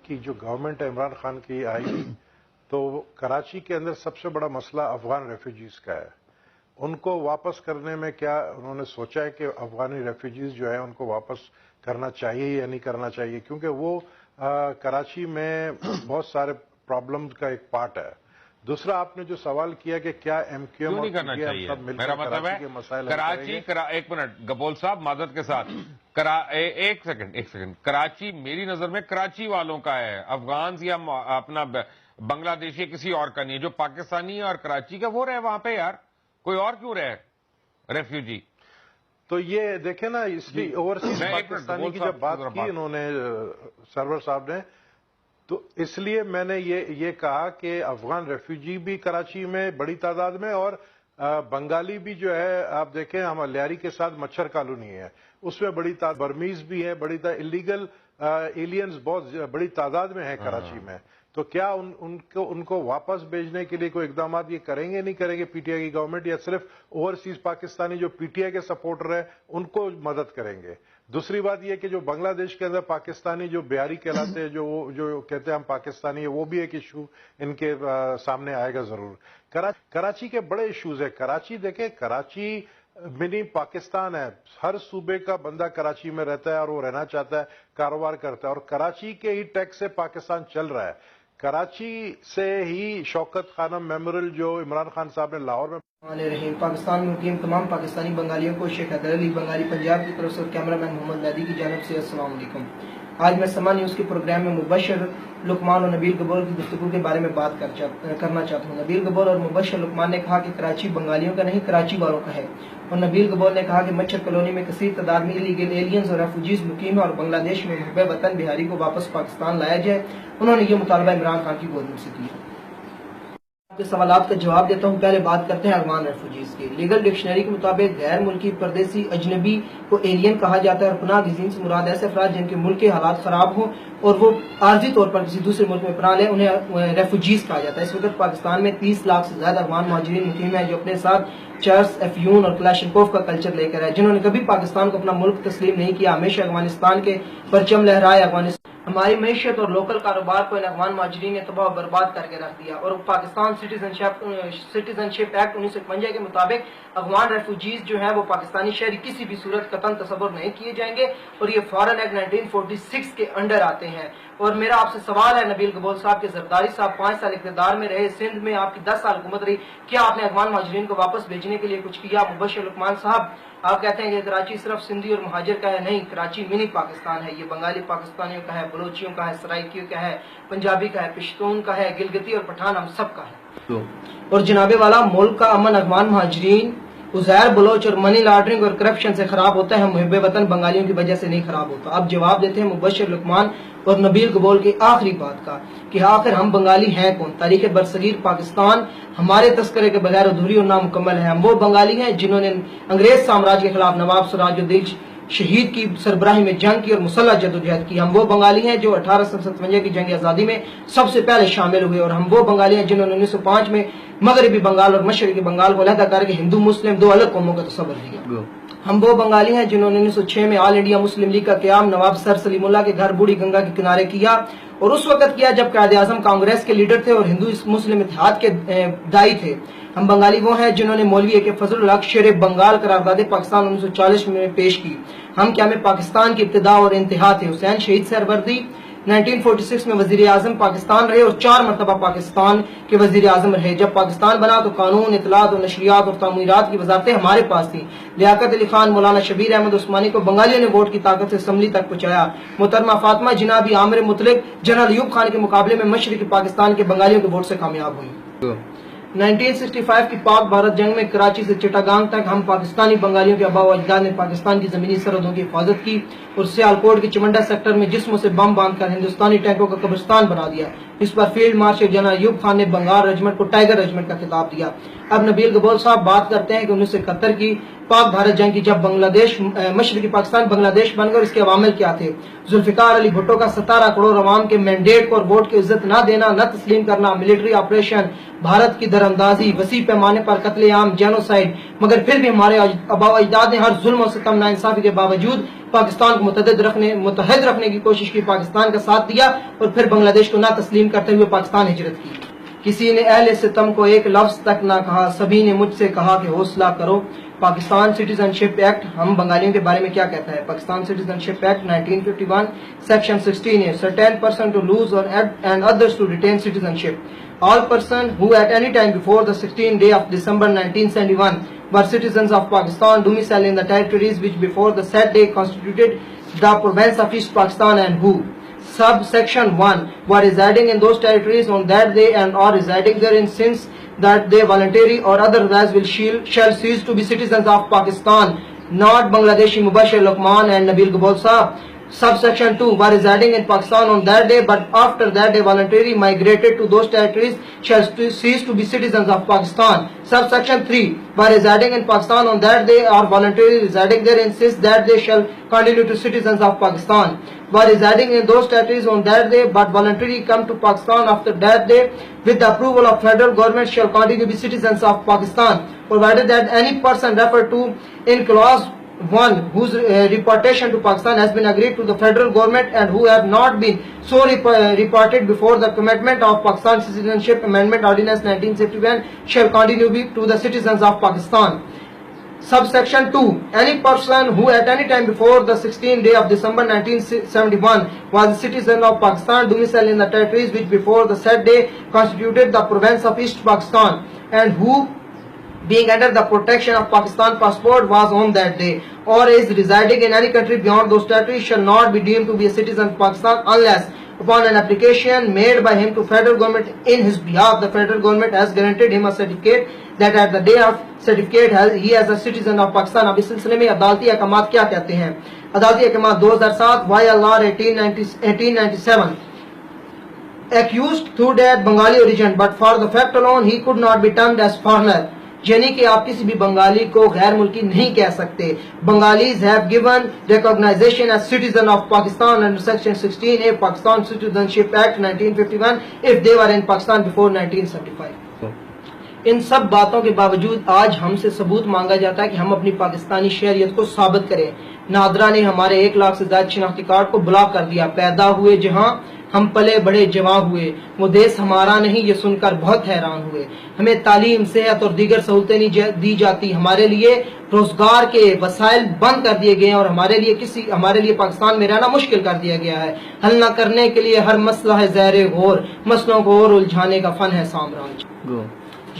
की जो गवर्नमेंट इमरान खान की आई तो कराची के अंदर सबसे बड़ा मसला अफगान रेफ्यूजीज का है। उनको वापस करने में क्या उन्होंने सोचा है कि अफगानी रेफ्यूजीज जो है उनको वापस करना चाहिए या नहीं करना चाहिए, क्योंकि वो कराची में बहुत सारे प्रॉब्लम्स का एक पार्ट है। दूसरा, आपने जो सवाल किया कि क्या एमक्यूएम क्यों नहीं करना चाहिए, सब मिलकर मेरा मतलब कराची के है मसाइल कराची एक मिनट गबोल साहब माजरत के साथ एक सेकंड कराची मेरी नजर में कराची वालों का है, अफगान या अपना बांग्लादेशी किसी और का नहीं है। जो पाकिस्तानी है और कराची का वो रहे वहां पे यार, कोई और क्यों रहे रेफ्यूजी? तो ये देखे ना, इसकी ओवरसीज पाकिस्तानी की जब बात की इन्होंने सरवर साहब ने, तो इसलिए मैंने ये कहा कि अफगान रेफ्यूजी भी कराची में बड़ी तादाद में, और बंगाली भी जो है, आप देखें हम लियारी के साथ मच्छर कॉलोनी है उसमें बड़ी बर्मीज भी है, बड़ी इलीगल एलियंस बहुत बड़ी तादाद में है कराची में। तो क्या उनको वापस भेजने के लिए कोई इकदाम ये करेंगे नहीं करेंगे पीटीआई की गवर्नमेंट, या सिर्फ ओवरसीज पाकिस्तानी जो पीटीआई के सपोर्टर है उनको मदद करेंगे? दूसरी बात यह कि जो बांग्लादेश के अंदर पाकिस्तानी जो बिहारी कहलाते हैं, जो कहते हैं हम पाकिस्तानी है, वो भी एक इशू इनके सामने आएगा जरूर। कराची के बड़े इश्यूज है। कराची देखे, कराची मिनी पाकिस्तान है। हर सूबे का बंदा कराची में रहता है और वो रहना चाहता है, कारोबार करता है, और कराची के ही टैक्स से पाकिस्तान चल रहा है। कराची से ही शौकत खानम मेमोरियल जो इमरान खान साहब ने लाहौर में पाकिस्तान में मुकीम तमाम पाकिस्तानी बंगालियों को शेख हैदर अली बंगाली पंजाब की तरफ से कैमरामैन मोहम्मद नादी की जानिब से अस्सलाम वालेकुम। आज मैं समा न्यूज़ के प्रोग्राम में मुबशर लुकमान और नबील गबोल की गुफ्तगू के बारे में बात करना चाहता हूँ। नबील गबोल और मुबशर लुकमान ने कहा कि कराची बंगालियों का नहीं, कराची वालों का है, और नबील गबोल ने कहा कि मच्छर कॉलोनी में कसीर तादाद में इलीगल एलियंस और रेफ्यूजीज मुकीम है और बांग्लादेश में मुहब्बे वतन बिहारी को वापस पाकिस्तान लाया जाए। उन्होंने ये मुतालबा इमरान खान की गवर्नमेंट से किया। सवालात का जवाब देता हूँ। पहले बात करते हैं अफगान रेफ्यूजीज की। लीगल डिक्शनरी के मुताबिक गैर मुल्की, परदेसी, अजनबी को एलियन कहा जाता है, और पनाह गज़ीन से मुराद ऐसे अफराद जिनके मुल्क के हालात खराब हों और वो आर्जी तौर पर किसी दूसरे मुल्क में पनाह लें, उन्हें रेफ्यूजीज कहा जाता है। इस वक्त पाकिस्तान में 30 लाख से ज्यादा अफगान मुहाजिरीन मुकीम है जो अपने साथ चर्स, अफ्यून और क्लाशनकोव का कल्चर लेकर है, जिन्होंने कभी पाकिस्तान को अपना मुल्क तस्लीम नहीं किया, हमेशा अफगानिस्तान के परचम लहराए। हमारी मैशियत और लोकल कारोबार को इन अफगान मुहाजिरीन ने तबाह बर्बाद करके रख दिया, और पाकिस्तान सिटीजनशिप एक्ट 1951 के मुताबिक अफगान रेफ्यूजीज जो है वो पाकिस्तानी शहरी किसी भी सूरत कतन तसव्वुर नहीं किए जाएंगे, और ये फॉरेन एक्ट 1946 के अंडर आते हैं। और मेरा आपसे सवाल है नबील गबोल साहब के जरदारी साहब 5 साल इक़्तिदार में रहे, सिंध में आपकी 10 साल हुकूमत रही, क्या आपने अफगान मुहाजिरीन को वापस भेजने के लिए कुछ किया? मुबशर लुकमान साहब, आप कहते हैं कि कराची सिर्फ सिंधी और मुहाजिर का है, नहीं, कराची मिनी पाकिस्तान है। ये बंगाली पाकिस्तानियों का है, बलोचियों का है, सराइकियों का है, पंजाबी का है, पश्तून का है, गिलगिती और पठान, हम सब का है। और जनाबे वाला मुल्क का अमन अफगान मुहाजिरीन, उज़ैर, बलोच और मनी लॉन्ड्रिंग और करप्शन से खराब होता है, हम मुहब्बे वतन बंगालियों की वजह से नहीं खराब होता। अब जवाब देते हैं मुबशर लुकमान और नबील गबोल की आखिरी बात का कि आखिर हम बंगाली हैं कौन? तारीख बरसगीर पाकिस्तान हमारे तस्करे के बगैर अधूरी और नामुकम्मल है। हम वो बंगाली हैं जिन्होंने अंग्रेज साम्राज्य के खिलाफ नवाब सिराजुद्दौला शहीद की सरबराही में जंग की और मुसल्लह जदोजहद की। हम वो बंगाली हैं जो 1857 की जंग आज़ादी में सबसे पहले शामिल हुए, और हम वो बंगाली हैं जिन्होंने 1905 में मगरबी बंगाल और मशरकी बंगाल को अलग करके हिंदू मुस्लिम 2 अलग कौमों का तस्वर दिया। हम वो बंगाली हैं जिन्होंने 1906 में ऑल इंडिया मुस्लिम लीग का क़याम नवाब सर सलीमुल्लाह के घर बूढ़ी गंगा के किनारे किया, और उस वक्त किया जब कायदे आज़म कांग्रेस के लीडर थे और हिंदू मुस्लिम इत्तेहाद के दाई थे। हम बंगाली वो हैं जिन्होंने मौलवी के फजल हक शेर बंगाल करारदाद पाकिस्तान 1940 में पेश की। हम क्या में पाकिस्तान की इब्तिदा और इंतहा थे। हुसैन शहीद सरवर्दी 1946 में वजीर आजम पाकिस्तान रहे और 4 मरतबा पाकिस्तान के वजीर आजम रहे। जब पाकिस्तान बना तो कानून, इतलात और नशरियात और तामीरात की वजारतें हमारे पास थी। लियाकत अली खान, मौलाना शबीर अहमद उस्मानी को बंगालियों ने वोट की ताकत से असम्बली तक पहुंचाया। मोहतरमा फातिमा जिनाबी आमिर मुतलिक जनरल अयूब खान के मुकाबले में मशरकी पाकिस्तान के बंगालियों के वोट से कामयाब हुई। 1965 की पाक भारत जंग में कराची से चिटागांग तक हम पाकिस्तानी बंगालियों के आबा व अजदाद ने पाकिस्तान की जमीनी सरहदों की हिफाजत की और सियालकोट के चिमंडा सेक्टर में जिस्मों से बम बांधकर हिंदुस्तानी टैंकों का कब्रिस्तान बना दिया। इस पर field marshal general Ayub Khan ने बंगाल रेजिमेंट को टाइगर रेजिमेंट का खिताब दिया। اب نبیل گبول صاحب بات کرتے ہیں کہ 1971 کی پاک بھارت جنگ کی جب بنگلہ مشرقی پاکستان بنگلہ دیش بن گیا، اس کے عوامل کیا تھے؟ ذوالفقار علی بھٹو کا 17 کروڑ عوام کے مینڈیٹ کو اور ووٹ کی عزت نہ دینا، نہ تسلیم کرنا، ملٹری آپریشن، بھارت کی دراندازی، وسیع پیمانے پر قتل عام، جینوسائیڈ، مگر پھر بھی ہمارے آباء و اجداد نے ہر ظلم و ستم ناانصافی کے باوجود پاکستان کو متحد رکھنے کی کوشش کی، پاکستان کا ساتھ دیا اور پھر بنگلہ دیش کو نہ تسلیم کرتے ہوئے پاکستان ہجرت کی۔ کسی نے اہل ستم کو ایک لفظ تک نہ کہا، سبھی نے مجھ سے کہا کہ حوصلہ کرو۔ پاکستان سٹیزن شپ ایکٹ ہم بنگالیوں کے بارے میں کیا کہتا ہے؟ پاکستان سٹیزن شپ ایکٹ 1951 سیکشن 16 ہے certain person to lose or and others to retain citizenship. All person who at any time before the 16th day of December 1971 were citizens of Pakistan domiciled in the territories which before the said day constituted the province of East Pakistan and who subsection 1 were residing in those territories on that day and are residing therein since that they voluntary or otherwise shall cease to be citizens of Pakistan, not Bangladeshi Mubashir Luqman and Nabil Gabol Saab. Subsection 2 were residing in Pakistan on that day but after that they voluntarily migrated to those territories shall cease to be citizens of Pakistan. Subsection 3 were residing in Pakistan on that day or voluntarily residing there and since that they shall continue to citizens of Pakistan. Were residing in those territories on that day but voluntarily come to Pakistan after that day with the approval of federal government shall continue to be citizens of Pakistan, provided that any person referred to in clause 1 whose reportation to Pakistan has been agreed to the federal government and who have not been so reported before the commitment of Pakistan Citizenship Amendment Ordinance 1961 shall continue to the citizens of Pakistan. Subsection 2. Any person who at any time before the 16th day of December 1971 was a citizen of Pakistan domiciled in the territories which before the said day constituted the province of East Pakistan and who being under the protection of Pakistan passport was on that day or is residing in any country beyond those territories shall not be deemed to be a citizen of Pakistan unless upon an application made by him to federal government in his behalf the federal government has granted him a certificate that at the day of certificate he as a citizen of Pakistan. اب اس سلسلے میں عدالتی احکامات کیا کہتے ہیں؟ عدالتی احکامات 2007 YLR 1897 accused through that Bengali origin but for the fact alone he could not be termed as foreigner. یعنی کہ آپ کسی بھی بنگالی کو غیر ملکی نہیں کہہ سکتے. Bengalis have given recognition as citizen of Pakistan under section 16A Pakistan Citizenship Act 1951 if they were in Pakistan before 1975. ان سب باتوں کے باوجود آج ہم سے ثبوت مانگا جاتا ہے کہ ہم اپنی پاکستانی شہریت کو ثابت کریں. نادرا نے ہمارے 1 لاکھ سے زیادہ شناختی کارڈ کو بلاک کر دیا. پیدا ہوئے جہاں ہم پلے بڑے جوان ہوئے وہ دیس ہمارا نہیں یہ سن کر بہت حیران ہوئے. ہمیں تعلیم صحت اور دیگر سہولتیں نہیں دی جاتی. ہمارے لیے روزگار کے وسائل بند کر دیے گئے ہیں اور ہمارے لیے پاکستان میں رہنا مشکل کر دیا گیا ہے. حل نہ کرنے کے لیے ہر مسئلہ ہے زیر غور، مسئلوں کو اور الجھانے کا فن ہے سامراج.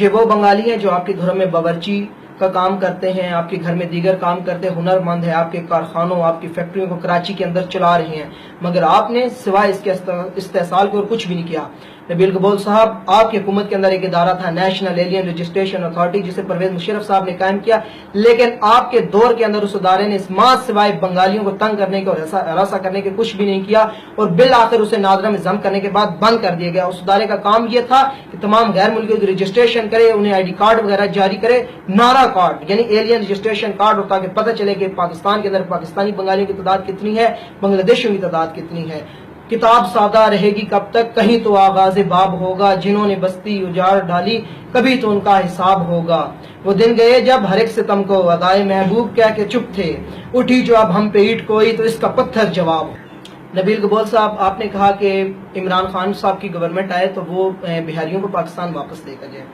یہ وہ بنگالی ہیں جو آپ کے گھروں میں باورچی کا کام کرتے ہیں، آپ کے گھر میں دیگر کام کرتے ہیں، ہنر مند ہے، آپ کے کارخانوں آپ کی فیکٹریوں کو کراچی کے اندر چلا رہے ہیں، مگر آپ نے سوائے اس کے استحصال کو اور کچھ بھی نہیں کیا. نبیل گبول صاحب، آپ کی حکومت کے اندر ایک ادارہ تھا نیشنل ایلین رجسٹریشن اتھارٹی جسے پرویز مشرف صاحب نے قائم کیا، لیکن آپ کے دور کے اندر اس ادارے نے اس ماں سوائے بنگالیوں کو تنگ کرنے کے اور ہراساں کرنے کے کچھ بھی نہیں کیا اور بالآخر اسے نادرا میں ضم کرنے کے بعد بند کر دیا گیا. اس ادارے کا کام یہ تھا کہ تمام غیر ملکیوں کی رجسٹریشن کرے، انہیں آئی ڈی کارڈ وغیرہ جاری کرے، نارا کارڈ یعنی ایلین رجسٹریشن کارڈ ہوتا کہ پتہ چلے کہ پاکستان کے اندر پاکستانی بنگالیوں کی تعداد کتنی ہے، بنگلہ دیشیوں کی تعداد کتنی ہے. کتاب سادہ رہے گی کب تک، کہیں تو آغاز باب ہوگا، جنہوں نے بستی اجاڑ ڈالی کبھی تو ان کا حساب ہوگا. وہ دن گئے جب ہر ایک ستم کو ادائے محبوب کہہ کے چپ تھے، اٹھی جو اب ہم پہ اینٹ کوئی تو اس کا پتھر جواب. نبیل گبول صاحب، آپ نے کہا کہ عمران خان صاحب کی گورنمنٹ آئے تو وہ بہاریوں کو پاکستان واپس لے کر جائے.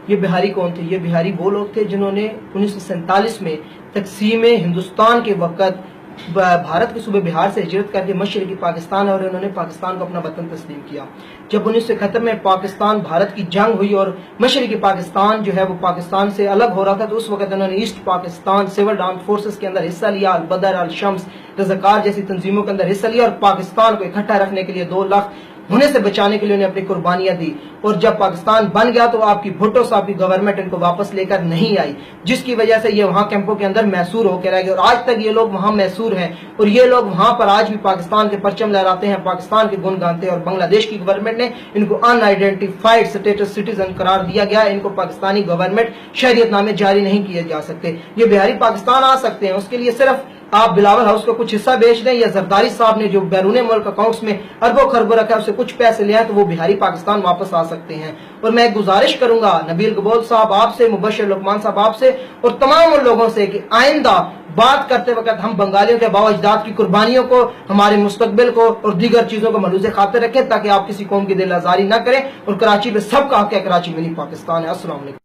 یہ بہاری کون تھے؟ یہ بہاری وہ لوگ تھے جنہوں نے 1947 میں تقسیم ہندوستان کے وقت بھارت کے صوبے بہار سے ہجرت کر کے مشرقی پاکستان اور انہوں نے پاکستان کو اپنا وطن تسلیم کیا. جب 1971 میں پاکستان بھارت کی جنگ ہوئی اور مشرقی پاکستان جو ہے وہ پاکستان سے الگ ہو رہا تھا تو اس وقت انہوں نے east Pakistan civil armed forces کے اندر حصہ لیا، البدر، الشمس، رضاکار جیسی تنظیموں کے اندر حصہ لیا اور پاکستان کو اکٹھا رکھنے کے لیے 2 لاکھ होने से बचाने के लिए उन्हें अपनी कुर्बानियां दी। और जब पाकिस्तान बन गया तो आपकी भुट्टो साहब की गवर्नमेंट इनको वापस लेकर नहीं आई, जिसकी वजह से ये वहां कैंपों के अंदर मैसूर होकर रह गए और आज तक ये लोग वहां मैसूर हैं और ये लोग वहां पर आज भी पाकिस्तान के परचम लहराते हैं, पाकिस्तान के गुण गाते हैं। और बांग्लादेश की गवर्नमेंट ने इनको अनआइडेंटिफाइड स्टेटस सिटीजन करार दिया गया। इनको पाकिस्तानी गवर्नमेंट शहरियतनामे जारी नहीं किए जा सकते। ये बिहारी पाकिस्तान आ सकते हैं, उसके लिए सिर्फ आप बिलावल हाउस को कुछ हिस्सा बेच दें या जरदारी साहब ने जो बैरून मुल्क अकाउंट्स में अरबों खरबों रखा है उससे कुछ पैसे ले आए तो वो बिहारी पाकिस्तान वापस आ सकते हैं। और मैं एक गुजारिश करूंगा नबील गबोल साहब आपसे, मुबशर लुकमान साहब आपसे और तमाम उन लोगों से कि आइंदा बात करते वक्त हम बंगालियों के बाबा अजदाद की कुर्बानियों को, हमारे मुस्तकबिल को और दीगर चीजों को मलूज़े खातिर रखें ताकि आप किसी कौम की दिल आजारी न करें। और कराची पे सबका हक है, कराची मिनी पाकिस्तान है। अस्सलाम वालेकुम।